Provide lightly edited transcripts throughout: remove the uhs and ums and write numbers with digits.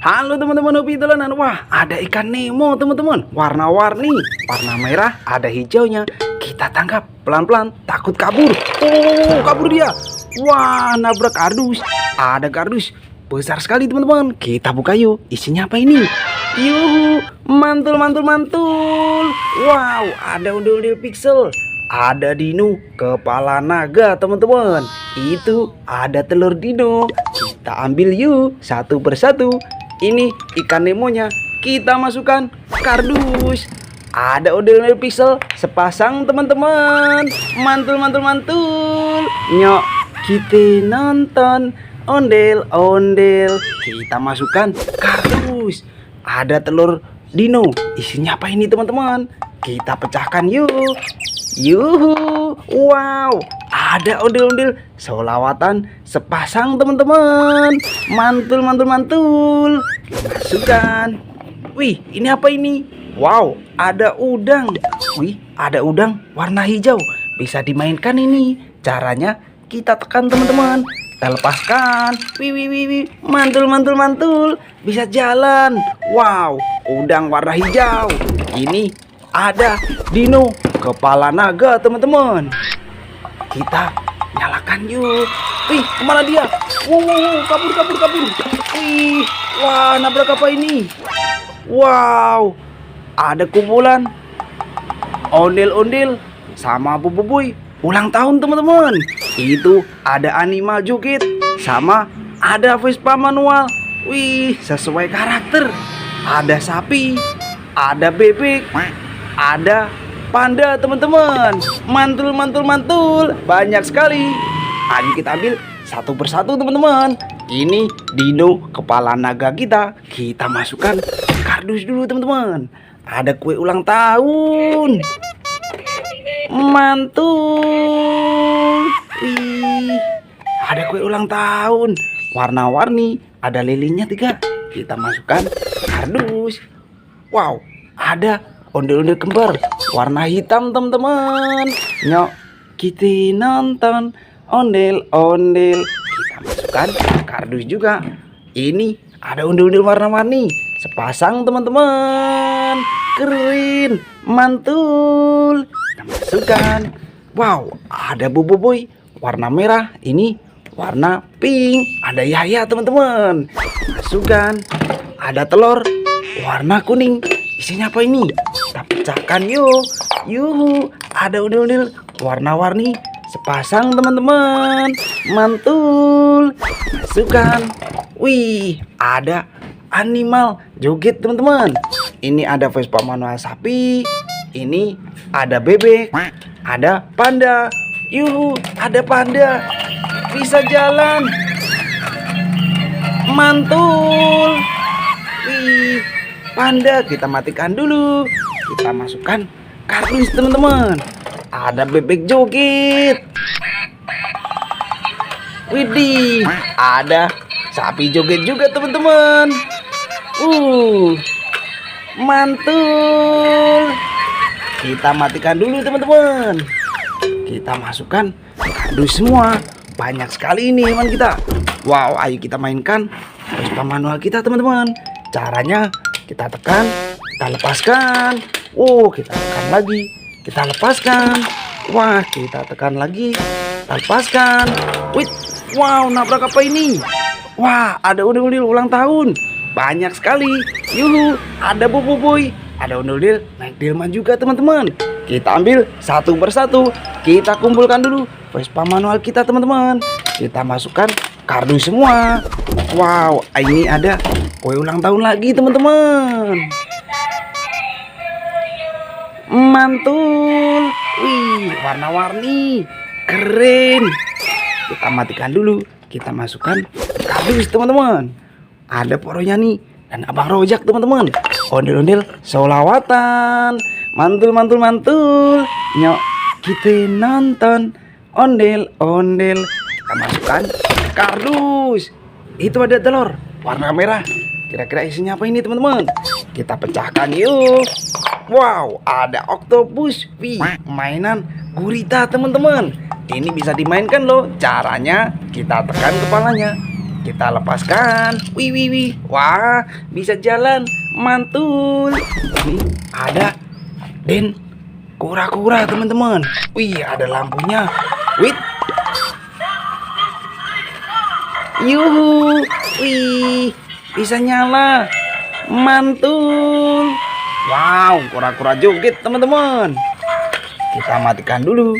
Halo teman-teman hobi dolanan. Wah, ada ikan Nemo teman-teman. Warna-warni, warna merah, ada hijaunya. Kita tangkap pelan-pelan, takut kabur. Oh, kabur dia. Wah, nabrak kardus. Ada kardus besar sekali teman-teman. Kita buka yuk. Isinya apa ini? Yuhu, mantul mantul mantul. Wow, ada ondel-ondel pixel. Ada dino kepala naga teman-teman. Itu ada telur dino. Kita ambil yuk satu persatu. Ini ikan Nemonya kita masukkan kardus. Ada ondel-ondel pixel sepasang teman-teman. Mantul mantul mantul. Nyok, kita nonton ondel-ondel. Kita masukkan kardus. Ada telur dino. Isinya apa ini teman-teman? Kita pecahkan yuk. Yuhu, wow, ada ondel-ondel solawatan sepasang teman-teman. Mantul, mantul, mantul. Masukkan. Wih, ini apa ini? Wow, ada udang. Wih, ada udang warna hijau. Bisa dimainkan ini. Caranya kita tekan teman-teman. Kita lepaskan. Wih, wih, wih, wih. Mantul, mantul, mantul. Bisa jalan. Wow, udang warna hijau. Ini ada dino kepala naga teman-teman. Kita nyalakan yuk. Wih, kemana dia? Wow, kabur kabur kabur. Wih, wah, nabrak apa ini? Wow, ada kumpulan ondel-ondel sama bububuy ulang tahun teman-teman. Itu ada animal joget sama ada Vespa manual. Wih, sesuai karakter. Ada sapi, ada bebek, ada panda teman-teman. Mantul mantul mantul. Banyak sekali. Ayo kita ambil satu persatu teman-teman. Ini dino kepala naga kita. Kita masukkan kardus dulu teman-teman. Ada kue ulang tahun. Mantul. Wih, ada kue ulang tahun. Warna-warni. Ada lilinnya 3. Kita masukkan kardus. Wow, ada ondel-ondel kembar warna hitam teman-teman. Nyok, kita nonton ondel-ondel. Kita masukkan kardus juga. Ini ada ondel-ondel warna-warni sepasang teman-teman. Keren, mantul. Kita masukkan. Wow, ada boboiboy warna merah. Ini warna pink. Ada Yaya teman-teman. Masukkan. Ada telur warna kuning. Isinya apa ini? Kita pecahkan yuk. Yuhu, ada ondel-ondel warna-warni sepasang teman-teman. Mantul. Masukkan. Wih, ada animal joget teman-teman. Ini ada Vespa manual sapi. Ini ada bebek. Ada panda. Yuhu, ada panda. Bisa jalan. Mantul. Wih, panda. Kita matikan dulu. Kita masukkan kardus teman-teman. Ada bebek joget. Widih, ada sapi joget juga teman-teman. Mantul. Kita matikan dulu teman-teman. Kita masukkan kardus semua. Banyak sekali ini hewan kita. Wow, ayo kita mainkan Vespa manual kita teman-teman. Caranya kita tekan, kita lepaskan. Kita tekan lagi, kita lepaskan. Wah, kita tekan lagi, kita lepaskan. Wih, wow, nabrak apa ini? Wah, ada ondel-ondel ulang tahun. Banyak sekali. Yuhu, ada boboiboy, ada ondel-ondel naik delman juga teman-teman. Kita ambil satu persatu. Kita kumpulkan dulu Vespa manual kita teman-teman. Kita masukkan kardus semua. Wow, ini ada kue ulang tahun lagi teman-teman. Mantul. Wih, warna-warni. Keren. Kita matikan dulu. Kita masukkan kardus teman-teman. Ada poronya nih dan Abang Rojak teman-teman. Ondel-ondel solawatan. Mantul mantul mantul. Nyok, kita nonton ondel-ondel. Kita masukkan kardus. Itu ada telur warna merah. Kira-kira isinya apa ini teman-teman? Kita pecahkan yuk. Wow, ada oktopus. Wih, mainan gurita teman-teman. Ini bisa dimainkan loh. Caranya kita tekan kepalanya. kita lepaskan. Wih, wih, wih. Wah, bisa jalan. Mantul. Ini ada Den kura-kura, teman-teman. Wih, ada lampunya. Wih. Yuhu. Wih, bisa nyala. Mantul. Wow, kura-kura joget, teman-teman. Kita matikan dulu.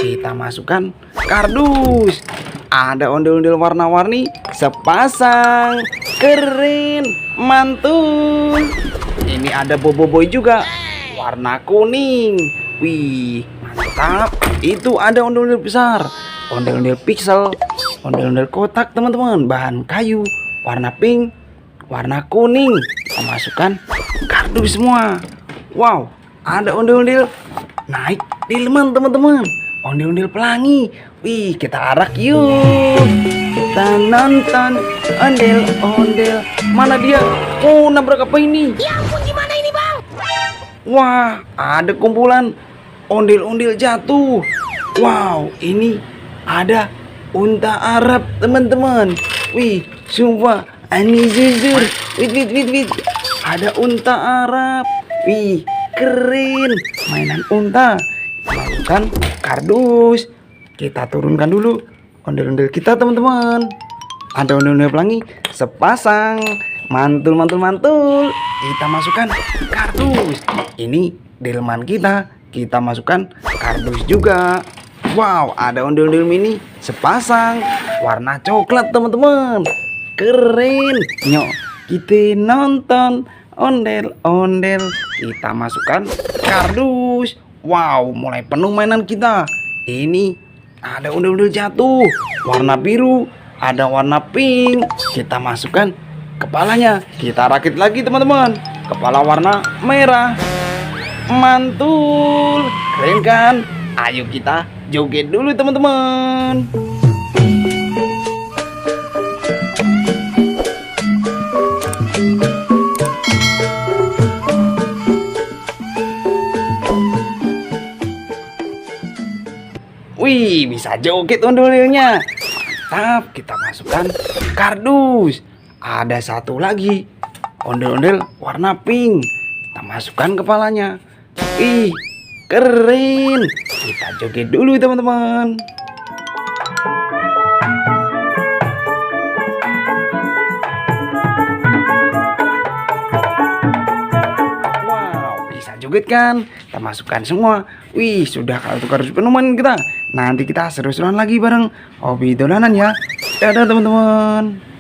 Kita masukkan kardus. Ada ondel-ondel warna-warni sepasang. Keren, mantul. Ini ada boboiboy juga, warna kuning. Wih, mantap. Itu ada ondel-ondel besar, ondel-ondel pixel, ondel-ondel kotak, teman-teman. Bahan kayu, warna pink, warna kuning. Kita masukkan kardus semua. Wow, ada ondel-ondel naik delman, teman-teman. Ondel-ondel pelangi. Wih, kita arak yuk. Kita nonton ondel-ondel. Mana dia? Oh, nabrak apa ini? Ya ampun, gimana ini, Bang? Wah, ada kumpulan ondel-ondel jatuh. Wow, ini ada unta Arab, teman-teman. Wih, sumpah, ini jujur. Wih. Ada unta Arab. Wih, keren. Mainan unta. Masukkan kardus. Kita turunkan dulu ondel-ondel kita, teman-teman. Ada ondel-ondel pelangi sepasang. Mantul. Kita masukkan kardus. Ini delman kita. Kita masukkan kardus juga. Wow, ada ondel-ondel mini sepasang warna coklat, teman-teman. Keren. Nyok, kita nonton ondel-ondel. Kita masukkan kardus. Wow, mulai penuh mainan kita. Ini ada ondel-ondel jatuh warna biru, ada warna pink. Kita masukkan kepalanya. Kita rakit lagi, teman-teman. Kepala warna merah. Mantul. Keren kan? Ayo kita joget dulu, teman-teman. Wih, bisa joget ondel-ondelnya. Mantap, kita masukkan kardus. Ada satu lagi, ondel-ondel warna pink. Kita masukkan kepalanya. Ih, keren. Kita joget dulu, teman-teman. Wow, bisa joget kan? Kita masukkan semua. Wih, sudah kardus penuh mainan kita. Nanti kita seru-seruan lagi bareng Hobi Dolanan ya. Dadah, teman-teman.